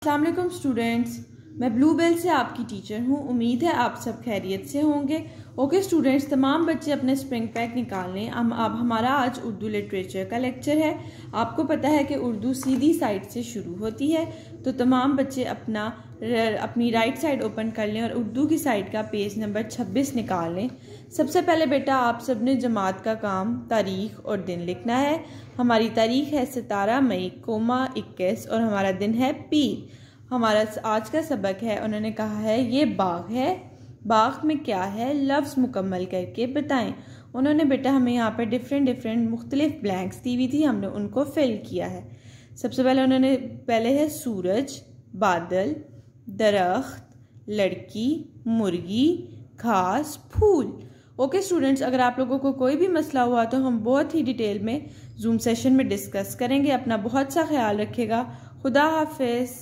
अस्सलाम वालेकुम स्टूडेंट्स, मैं ब्लूबेल से आपकी टीचर हूँ। उम्मीद है आप सब खैरियत से होंगे। ओके स्टूडेंट्स, तमाम बच्चे अपने स्प्रिंग पैक निकाल लें। अब हमारा आज उर्दू लिटरेचर का लेक्चर है। आपको पता है कि उर्दू सीधी साइड से शुरू होती है, तो तमाम बच्चे अपनी राइट साइड ओपन कर लें और उर्दू की साइड का पेज नंबर 26 निकाल लें। सबसे पहले बेटा आप सब ने जमात का काम, तारीख और दिन लिखना है। हमारी तारीख है 17 मई 21 और हमारा दिन है पीर। हमारा आज का सबक है, उन्होंने कहा है ये बाग है, बाग में क्या है, लफ्ज़ मुकम्मल करके बताएं। उन्होंने बेटा हमें यहाँ पर डिफरेंट मुख्तलिफ ब्लैंक्स दी हुई थी, हमने उनको फिल किया है। सबसे पहले है सूरज, बादल, दरख्त, लड़की, मुर्गी, घास, फूल। ओके स्टूडेंट्स, अगर आप लोगों को कोई भी मसला हुआ तो हम बहुत ही डिटेल में जूम सेशन में डिस्कस करेंगे। अपना बहुत सा ख्याल रखिएगा। खुदा हाफिज।